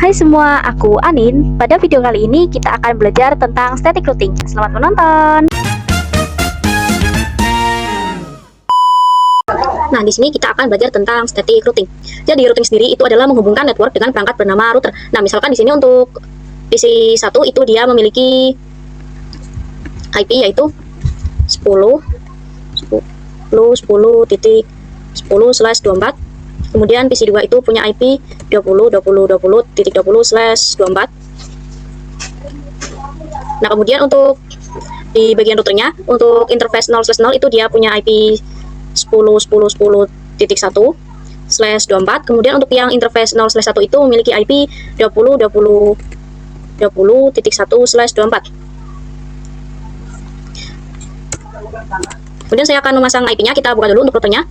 Hai semua, aku Anin. Pada video kali ini kita akan belajar tentang static routing. Selamat menonton. Nah, di sini kita akan belajar tentang static routing. Jadi, routing sendiri itu adalah menghubungkan network dengan perangkat bernama router. Nah, misalkan di sini untuk PC 1 itu dia memiliki IP yaitu 10.10.10/24. Kemudian PC 2 itu punya IP 20.20.20/24. Nah, kemudian untuk di bagian routernya, untuk interface 0/0 itu dia punya IP 10.10.10/24. Kemudian untuk yang interface 0/1 itu memiliki IP 20.20.20.1/24. Kemudian saya akan memasang IP-nya. Kita buka dulu untuk routernya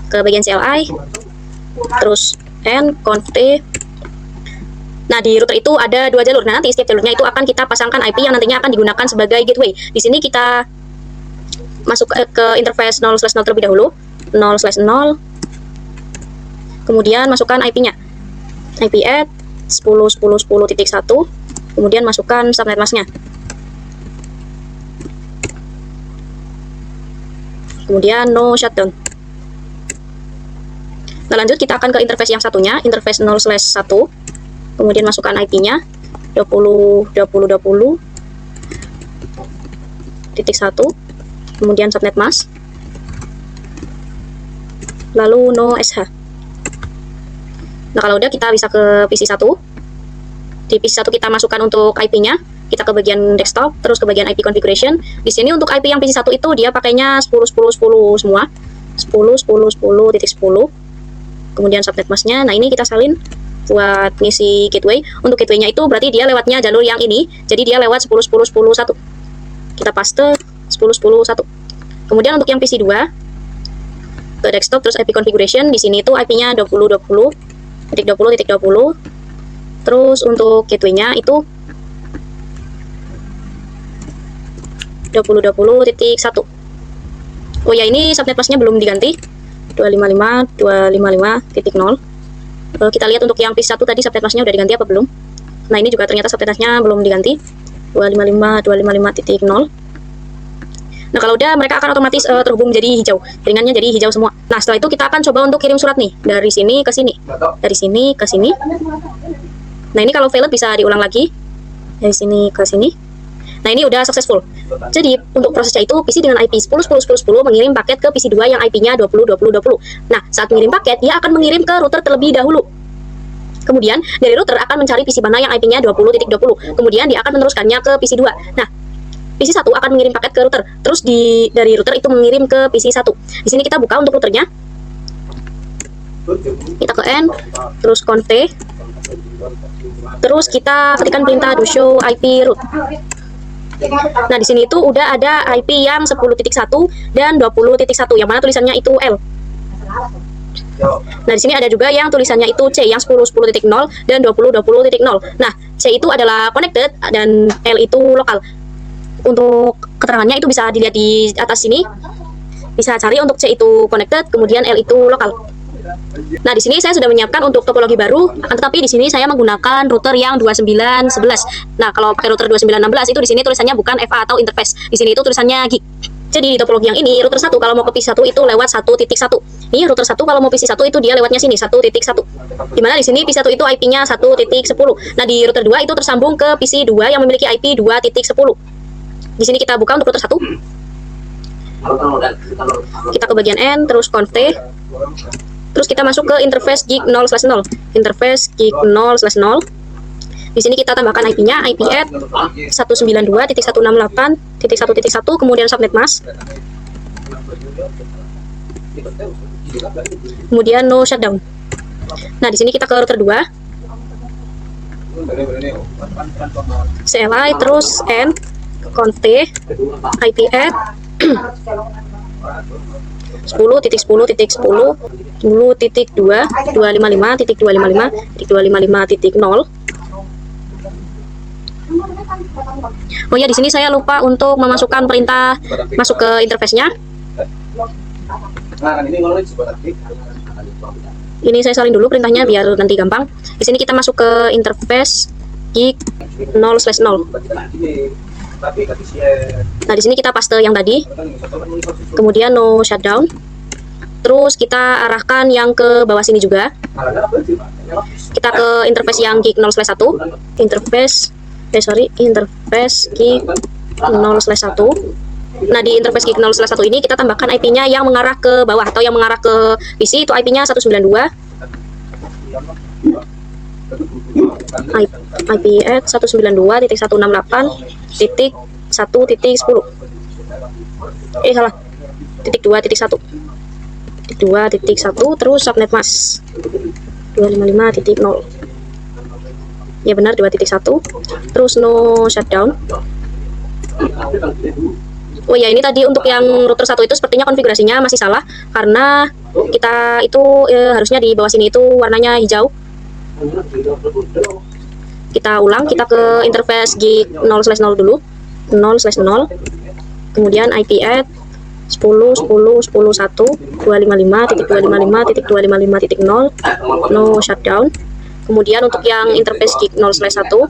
ke bagian CLI, terus N, conf T. Nah, di router itu ada dua jalur. Nah, nanti setiap jalurnya itu akan kita pasangkan IP yang nantinya akan digunakan sebagai gateway. Di sini kita masuk ke interface 0/0 terlebih dahulu, 0/0. Kemudian masukkan IP-nya, IP add 10.10.10.1. Kemudian masukkan subnet masknya. Kemudian no shutdown. Nah, lanjut kita akan ke interface yang satunya, interface 0/1. Kemudian masukkan IP-nya 20.20.20.1. Kemudian subnet mask. Lalu no SH. Nah, kalau udah kita bisa ke PC 1. Di PC 1 kita masukkan untuk IP-nya. Kita ke bagian desktop, terus ke bagian IP configuration. Di sini untuk IP yang PC 1 itu dia pakainya 10.10.10 semua. 10.10.10.10. Kemudian subnet masknya. Nah, ini kita salin buat ngisi gateway. Untuk gateway-nya itu berarti dia lewatnya jalur yang ini. Jadi dia lewat 10.10.10.1. Kita paste 10.10.1. Kemudian untuk yang PC 2 ke desktop, terus IP configuration. Di sini itu IP-nya 20.20.20.20. Terus untuk gateway-nya itu 20.20.1. Oh ya, ini subnet masknya belum diganti. 255.255.0. Kita lihat untuk yang PC 1 tadi subnet masknya udah diganti apa belum. Nah, ini juga ternyata subnet masknya belum diganti. 255.255.0. Nah, kalau udah mereka akan otomatis terhubung jadi hijau. Jaringannya jadi hijau semua. Nah, setelah itu kita akan coba untuk kirim surat nih, dari sini ke sini. Dari sini ke sini. Nah, ini kalau failed bisa diulang lagi. Dari sini ke sini. Nah, ini udah successful. Jadi, untuk prosesnya itu PC dengan IP 10.10.10.10 mengirim paket ke PC 2 yang IP-nya 20.20.20. Nah, saat mengirim paket, dia akan mengirim ke router terlebih dahulu. Kemudian, dari router akan mencari PC mana yang IP-nya 20.20. Kemudian, dia akan meneruskannya ke PC 2. Nah, PC 1 akan mengirim paket ke router. Terus dari router itu mengirim ke PC 1. Di sini kita buka untuk routernya. Kita ke N, terus conf T. Terus kita ketikkan perintah do show IP route. Nah, di sini itu udah ada IP yang 10.1 dan 20.1, yang mana tulisannya itu L. Nah, di sini ada juga yang tulisannya itu C, yang 10.10.0 dan 20.20.0. Nah, C itu adalah connected dan L itu lokal. Untuk keterangannya itu bisa dilihat di atas sini. Bisa cari untuk C itu connected, kemudian L itu lokal. Nah, di sini saya sudah menyiapkan untuk topologi baru, akan tetapi di sini saya menggunakan router yang 2911. Nah, kalau pakai router 2916 itu di sini tulisannya bukan FA atau interface. Di sini itu tulisannya gig. Jadi di topologi yang ini, router 1 kalau mau ke PC 1 itu lewat 1.1. Ini router 1 kalau mau PC 1 itu dia lewatnya sini 1.1. Dimana di sini PC 1 itu IP-nya 1.10. Nah, di router 2 itu tersambung ke PC 2 yang memiliki IP 2.10. Di sini kita buka untuk router 1. Kita ke bagian N, terus conf T. Terus kita masuk ke interface gig 0/0. Interface gig 0/0. Di sini kita tambahkan IP-nya, IP add 192.168.1.1, kemudian subnet mask. Kemudian no shutdown. Nah, di sini kita ke router 2. CLI, terus N, conf T, IP add 10.10.10.10.2 255.255.255.0. Oh ya, di sini saya lupa untuk memasukkan perintah masuk ke interface-nya. Ini saya salin dulu perintahnya biar nanti gampang. Di sini kita masuk ke interface gig 0/0. Nah, di sini kita paste yang tadi. Kemudian no shutdown. Terus kita arahkan yang ke bawah sini juga. Kita ke interface yang gig 0/1. Interface gig 0/1. Nah, di interface gig 0/1 ini kita tambahkan IP-nya yang mengarah ke bawah atau yang mengarah ke PC, itu IP-nya 192. IP at 192.168.1.10. Salah. Titik 2.1. Titik 2.1 terus subnet mask 255.0. Ya benar 2.1. Terus no shutdown. Oh ya, ini tadi untuk yang router 1 itu sepertinya konfigurasinya masih salah karena kita itu harusnya di bawah sini itu warnanya hijau. Kita ulang, kita ke interface gig 0/0 dulu. 0/0. Kemudian IP at 10.10.10.1.255.255.255.0 no shutdown. Kemudian untuk yang interface gig 0/1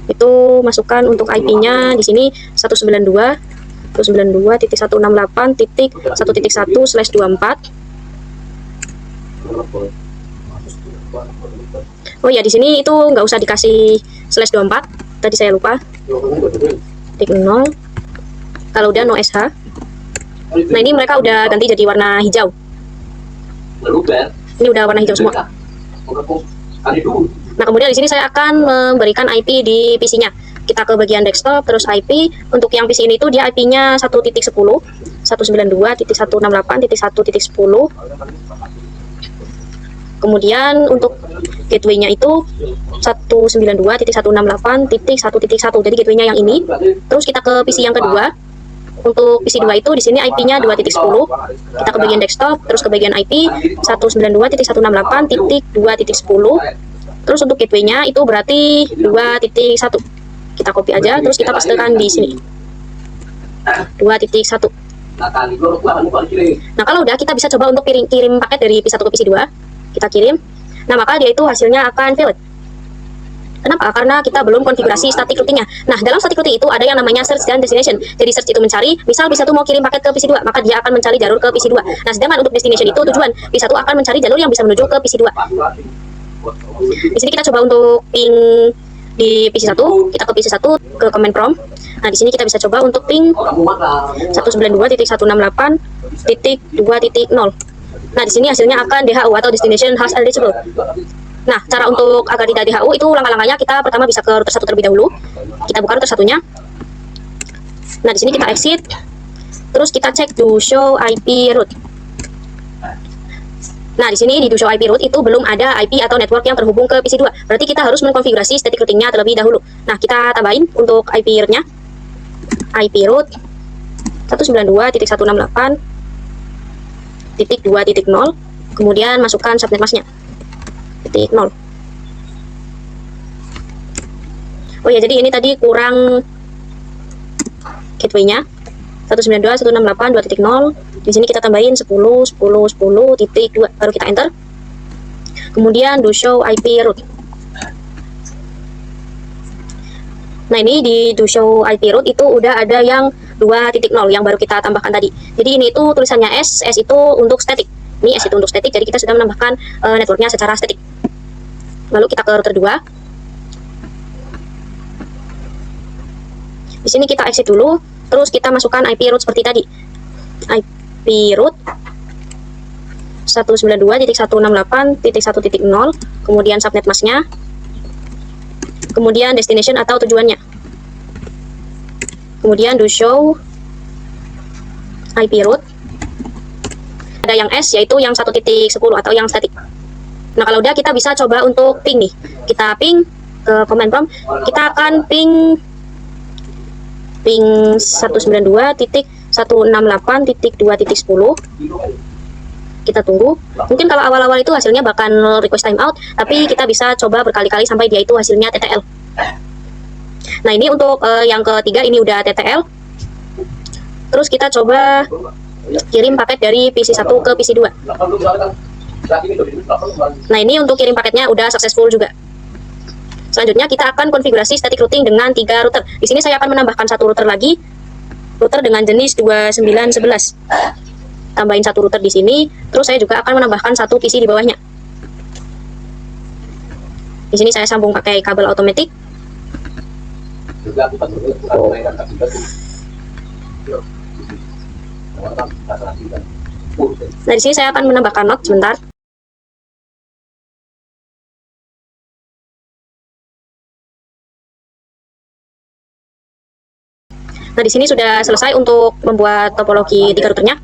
itu masukkan untuk IP-nya di sini 192.168.1.1/24. Oh ya, di sini itu nggak usah dikasih /24. Tadi saya lupa. Titik 0. Kalau udah no SH. Nah, ini mereka udah ganti jadi warna hijau. Ini udah warna hijau semua. Nah, kemudian di sini saya akan memberikan IP di PC-nya. Kita ke bagian desktop, terus IP. Untuk yang PC ini tuh dia IP-nya 1.10, 192.168.1.10. Kemudian untuk gateway-nya itu 192.168.1.1. Jadi gateway-nya yang ini. Terus kita ke PC yang kedua. Untuk PC 2 itu di sini IP-nya 2.10. Kita ke bagian desktop, terus ke bagian IP 192.168.2.10. Terus untuk gateway-nya itu berarti 2.1. Kita copy aja, terus kita pastekan di sini. 2.1. Nah, kalau udah kita bisa coba untuk kirim paket dari PC1 ke PC2. Kita kirim. Nah, maka dia itu hasilnya akan failed. Kenapa? Karena kita belum konfigurasi static routing-nya. Nah, dalam static routing itu ada yang namanya search dan destination. Jadi search itu mencari, misal PC1 mau kirim paket ke PC2, maka dia akan mencari jalur ke PC2. Nah, sedangkan untuk destination itu tujuan. PC1 akan mencari jalur yang bisa menuju ke PC2. Di sini kita coba untuk ping di PC1, kita ke PC1 ke command prompt. Nah, di sini kita bisa coba untuk ping 192.168.2.0. Nah, di sini hasilnya akan DHU atau destination has eligible. Nah, cara untuk agar tidak DHU itu langkah-langkahnya kita pertama bisa ke router 1 terlebih dahulu. Kita buka router 1-nya. Nah, di sini kita exit. Terus kita cek do show IP route. Nah, di sini di do show IP route itu belum ada IP atau network yang terhubung ke PC2. Berarti kita harus mengkonfigurasi static routing-nya terlebih dahulu. Nah, kita tambahin untuk IP route-nya. IP route 192.168.2.0. Kemudian masukkan subnet mask-nya. 0. Oh ya, jadi ini tadi kurang gateway-nya 192.168.2.0. Di sini kita tambahin 10.10.10.2, baru kita enter. Kemudian do show IP route. Nah, ini di do show IP route itu udah ada yang 2.0 yang baru kita tambahkan tadi. Jadi ini itu tulisannya S itu untuk static. Ini S itu untuk static, jadi kita sudah menambahkan networknya secara static. Lalu kita ke router 2. Di sini kita exit dulu, terus kita masukkan IP route seperti tadi. IP route 192.168.1.0, kemudian subnet mask-nya, kemudian destination atau tujuannya. Kemudian do show IP route. Ada yang S, yaitu yang 1.10 atau yang static. Nah, kalau udah kita bisa coba untuk ping nih. Kita ping ke command prompt. Kita akan ping 192.168.2.10. Kita tunggu. Mungkin kalau awal-awal itu hasilnya bakal request timeout, tapi kita bisa coba berkali-kali sampai dia itu hasilnya TTL. Nah, ini untuk yang ketiga ini udah TTL. Terus kita coba kirim paket dari PC1 ke PC2. Nah, ini untuk kirim paketnya udah successful juga. Selanjutnya kita akan konfigurasi static routing dengan 3 router. Di sini saya akan menambahkan satu router lagi, router dengan jenis 2911. Tambahin satu router di sini, terus saya juga akan menambahkan satu PC di bawahnya. Di sini saya sambung pakai kabel otomatis. Nah, di sini saya akan menambahkan not sebentar. Nah, di sini sudah selesai untuk membuat topologi 3 routernya.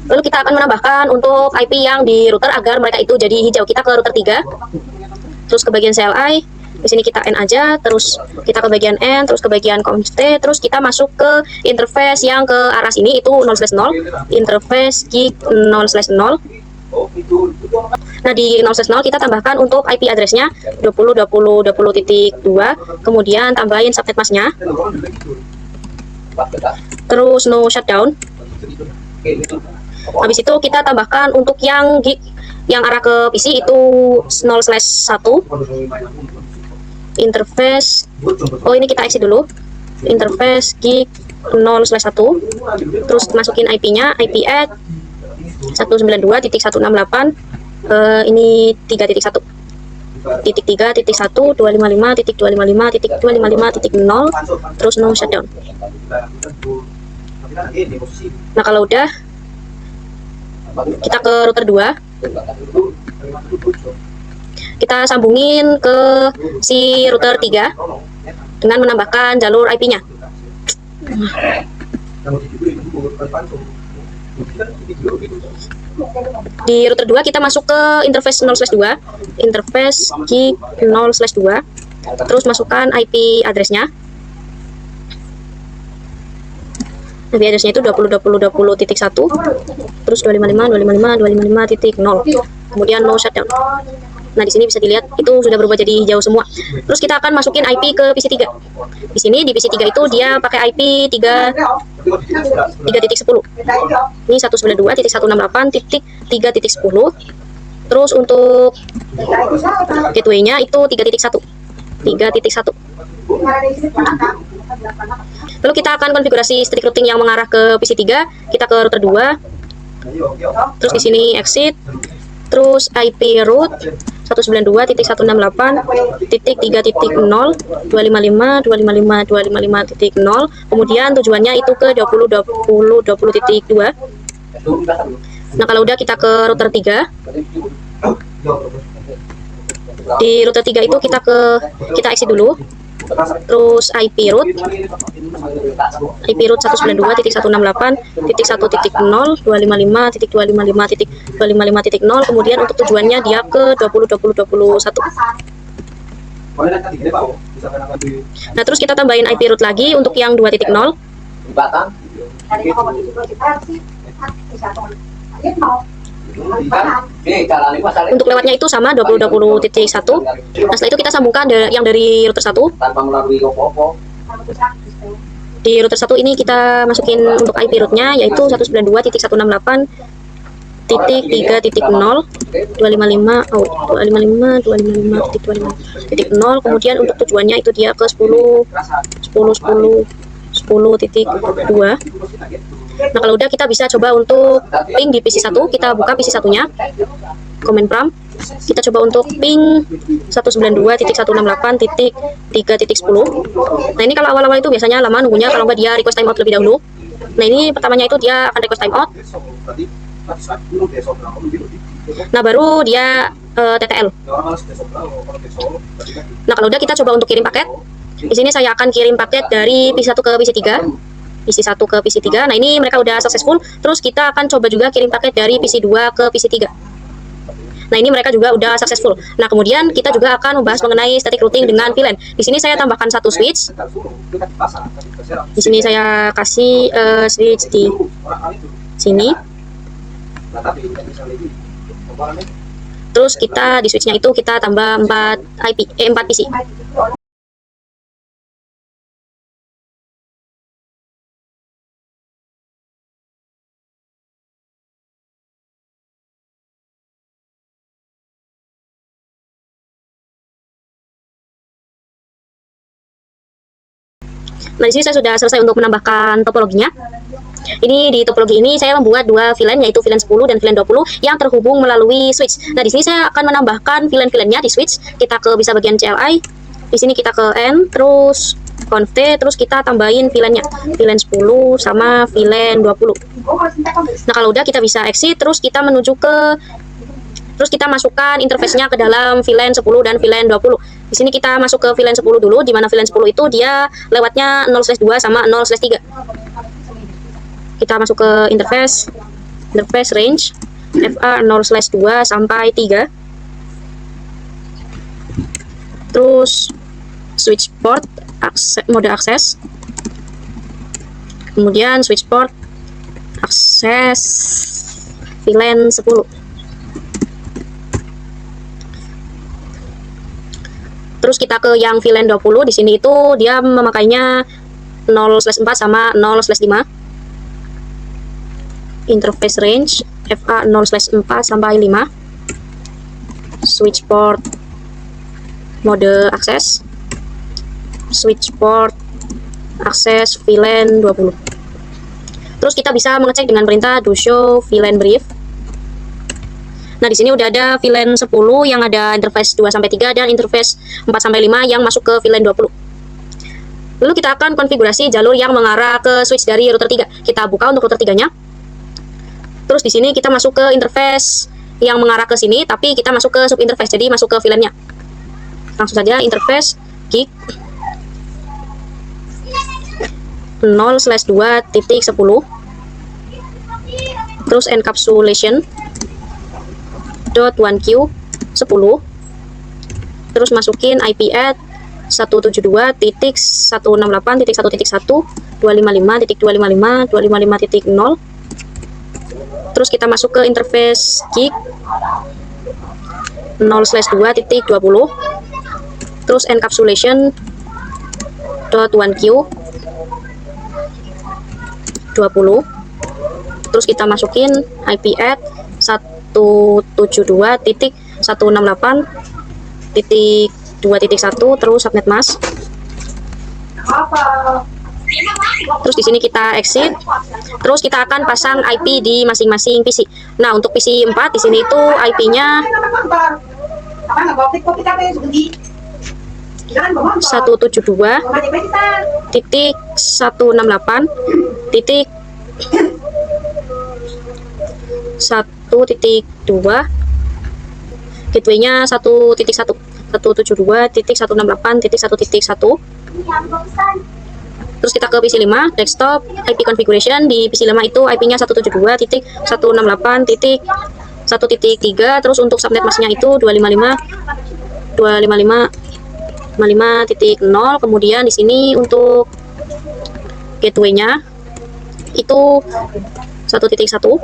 Lalu kita akan menambahkan untuk IP yang di router agar mereka itu jadi hijau. Kita ke router 3, terus ke bagian CLI. Di sini kita N aja, terus kita ke bagian N, terus ke bagian const, terus kita masuk ke interface yang ke arah sini itu 0/0, interface gig 0/0. Nah, di 0/0 kita tambahkan untuk IP address-nya 20.20.20.2, kemudian tambahin subnet mask-nya. Terus no shutdown. Habis itu kita tambahkan untuk yang gig yang arah ke PC itu 0/1 interface. Oh, ini kita exit dulu. Interface gig 0/1. Terus masukin IP-nya, IP add 192.168. Ini 3.1. Titik 3.1.255.255.255.0, terus no shutdown. Nah, kalau udah kita ke router 2, kita sambungin ke si router 3 dengan menambahkan jalur IP-nya. Di router 2 kita masuk ke interface 0/2, interface gig 0/2, terus masukkan IP address-nya. IP address-nya itu 20.20.20.1, terus 255.255.255.0, kemudian no shutdown. Nah, di sini bisa dilihat itu sudah berubah jadi hijau semua. Terus kita akan masukin IP ke PC3. Di sini di PC3 itu dia pakai IP 3.10. Ini 192.168.3.10. Terus untuk gateway-nya itu 3.1. Lalu kita akan konfigurasi static routing yang mengarah ke PC3. Kita ke router 2. Terus di sini exit. Terus IP root 192.168.3.0.255.255.255.0. Kemudian tujuannya itu ke 20.20.20.2. Nah, kalau udah kita ke router 3. Di router 3 itu kita exit dulu. Terus IP root 192.168.1.0.255.255.255.0. Kemudian untuk tujuannya dia ke 20.20.21. Nah, terus kita tambahin IP root lagi untuk yang 2.0. Untuk lewatnya itu sama 20.20.1. Nah, setelah itu kita sambungkan yang dari router 1. Di router 1 ini kita masukin untuk IP rootnya yaitu 192.168.255.255.255.0. Kemudian untuk tujuannya itu dia ke 10.10.10.10.2. Nah, kalau udah kita bisa coba untuk ping di PC1. Kita buka PC1-nya, command prompt. Kita coba untuk ping 192.168.3.10. Nah, ini kalau awal-awal itu biasanya lama nunggunya kalau nggak dia request timeout lebih dahulu. Nah, ini pertamanya itu dia akan request timeout. Nah, baru dia TTL. Nah, kalau udah kita coba untuk kirim paket. Di sini saya akan kirim paket dari PC1 ke PC3. PC1 ke PC3. Nah, ini mereka udah successful. Terus kita akan coba juga kirim paket dari PC2 ke PC3. Nah, ini mereka juga udah successful. Nah, kemudian kita juga akan membahas mengenai static routing dengan VLAN. Di sini saya tambahkan satu switch. Di sini saya kasih switch di sini. Terus kita di switchnya itu kita tambah 4 PC. Nah, di sini saya sudah selesai untuk menambahkan topologinya. Ini di topologi ini saya membuat dua VLAN, yaitu VLAN 10 dan VLAN 20 yang terhubung melalui switch. Nah, di sini saya akan menambahkan VLAN-VLAN-nya di switch. Kita ke bisa bagian CLI. Di sini kita ke N, terus conf T, terus kita tambahin VLAN-nya. VLAN 10 sama VLAN 20. Nah, kalau udah kita bisa exit, terus kita menuju ke kita masukkan interface-nya ke dalam VLAN 10 dan VLAN 20. Di sini kita masuk ke VLAN 10 dulu, di mana VLAN 10 itu dia lewatnya 0/2 sama 0/3. Kita masuk ke interface range FA 0/2 sampai 3. Terus switch port mode akses. Kemudian switch port akses VLAN 10. Terus kita ke yang VLAN 20, di sini itu dia memakainya 0/4 sama 0/5. Interface range FA 0/4 sampai 5. Switch port mode akses. Switch port akses VLAN 20. Terus kita bisa mengecek dengan perintah do show VLAN brief. Nah, di sini udah ada VLAN 10 yang ada interface 2 sampai 3 dan interface 4 sampai 5 yang masuk ke VLAN 20. Lalu kita akan konfigurasi jalur yang mengarah ke switch dari router 3. Kita buka untuk router 3-nya. Terus di sini kita masuk ke interface yang mengarah ke sini, tapi kita masuk ke sub interface, jadi masuk ke VLAN-nya. Langsung saja interface gig 0/2.10. Terus encapsulation .1q 10. Terus masukin IP add 172.168.1.1, 255.255, 255.0. Terus kita masuk ke interface gig 0/2.20. Terus encapsulation .1q 20. Terus kita masukin IP add 172.168.2.1, terus subnet mask. Terus di sini kita exit. Terus kita akan pasang IP di masing-masing PC. Nah, untuk PC 4 di sini itu IP-nya 172.1.1.2, gateway-nya 1.1.172.168.1.1. Terus kita ke PC 5, desktop, IP configuration. Di PC 5 itu IP-nya 172.168.1.3. Terus untuk subnet mask-nya itu 255.0. Kemudian di sini untuk gateway-nya itu 1.1.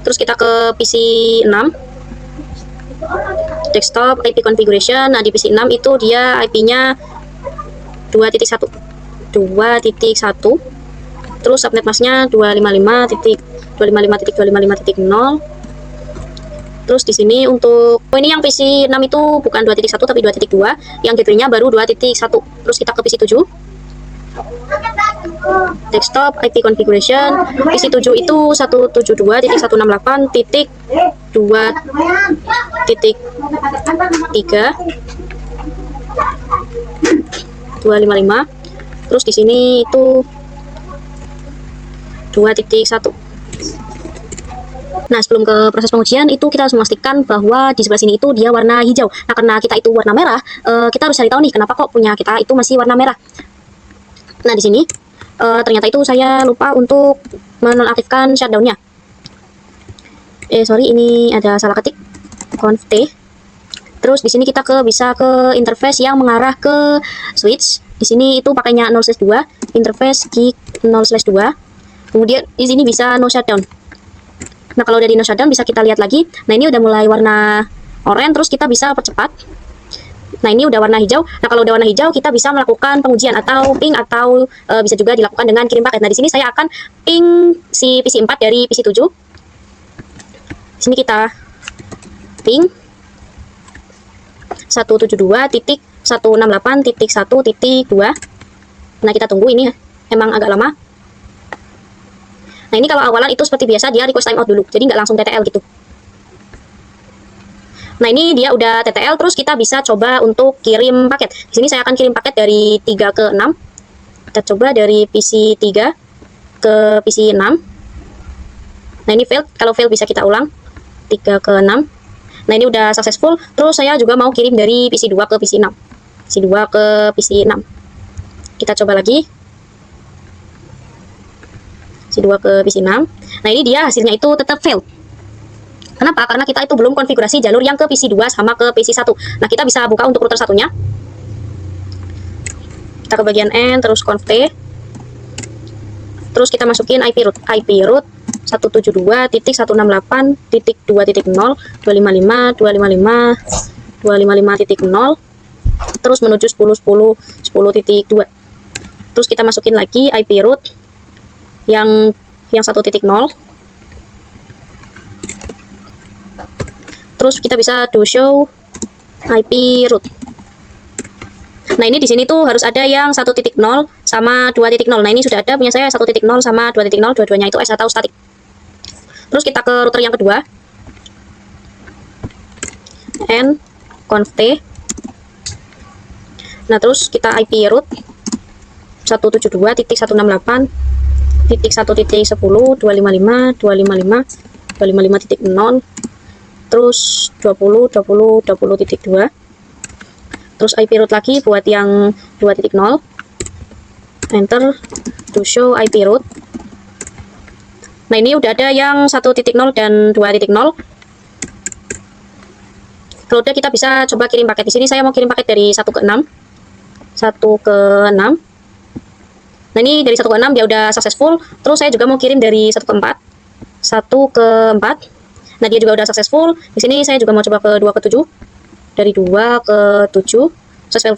Terus kita ke PC 6, desktop, IP configuration. Nah, di PC 6 itu dia IP-nya 2.1. Terus subnet mask-nya 255.255.255.0. Terus di sini untuk ini yang PC 6 itu bukan 2.1 tapi 2.2, yang gateway-nya baru 2.1. Terus kita ke PC 7, desktop, IP configuration. PC 7 itu 172.168.2.3 255. Terus di sini itu 2.1. Nah, sebelum ke proses pengujian itu kita harus memastikan bahwa di sebelah sini itu dia warna hijau. Nah, karena kita itu warna merah, kita harus cari tahu nih kenapa kok punya kita itu masih warna merah. Nah, di sini ternyata itu saya lupa untuk menonaktifkan shutdown-nya. Sorry, ini ada salah ketik. Conf T. Terus di sini kita bisa ke interface yang mengarah ke switch. Di sini itu pakainya 0/2, interface gig 0/2. Kemudian di sini bisa no shutdown. Nah, kalau udah di no shutdown bisa kita lihat lagi. Nah, ini udah mulai warna oranye, terus kita bisa percepat. Nah, ini udah warna hijau. Nah, kalau udah warna hijau kita bisa melakukan pengujian atau ping, atau bisa juga dilakukan dengan kirim paket. Nah, di sini saya akan ping si PC 4 dari PC 7. Di sini kita ping 172.168.2.3. 168.1.2. Nah, kita tunggu, ini emang agak lama. Nah, ini kalau awalan itu seperti biasa dia request timeout dulu, jadi nggak langsung TTL gitu. Nah, ini dia udah TTL, terus kita bisa coba untuk kirim paket. Di sini saya akan kirim paket dari 3 ke 6. Kita coba dari PC 3 ke PC 6. Nah, ini failed. Kalau fail bisa kita ulang. 3 ke 6. Nah, ini udah successful. Terus saya juga mau kirim dari PC 2 ke PC 6. PC 2 ke PC 6. Kita coba lagi. PC 2 ke PC 6. Nah, ini dia hasilnya itu tetap failed. Kenapa? Karena kita itu belum konfigurasi jalur yang ke PC 2 sama ke PC 1. Nah, kita bisa buka untuk router satunya. Kita ke bagian N, terus conf T. Terus kita masukin IP root. IP root 172.168.2.0, 255.255.255.0. Terus menuju 10.10.10.2. Terus kita masukin lagi IP root yang 1.0. Terus kita bisa do show IP root. Nah, ini di sini tuh harus ada yang 1.0 sama 2.0. Nah, ini sudah ada punya saya 1.0 sama 2.0, dua-duanya itu S atau static. Terus kita ke router yang kedua. N conf T. Nah, terus kita IP root 172.168.1.10.255.255.255.0, terus 20.20.20.2. Terus IP root lagi buat yang 2.0. Enter to show IP root. Nah, ini udah ada yang 1.0 dan 2.0. Kalau udah, kita bisa coba kirim paket. Di sini saya mau kirim paket dari 1 ke 6. 1 ke 6. Nah, ini dari 1 ke 6 dia udah successful. Terus saya juga mau kirim dari 1 ke 4. 1 ke 4. Nah, dia juga udah successful. Di sini saya juga mau coba ke 2 ke 7. Dari 2 ke 7.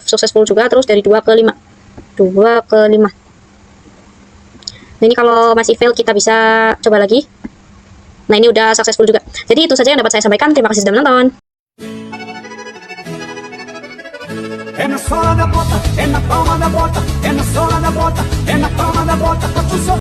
Successful juga. Terus dari 2 ke 5. 2 ke 5. Nah, ini kalau masih fail kita bisa coba lagi. Nah, ini udah successful juga. Jadi itu saja yang dapat saya sampaikan. Terima kasih sudah menonton. É na sola da bota, é na palma da bota, é na sola da bota, é na palma da bota.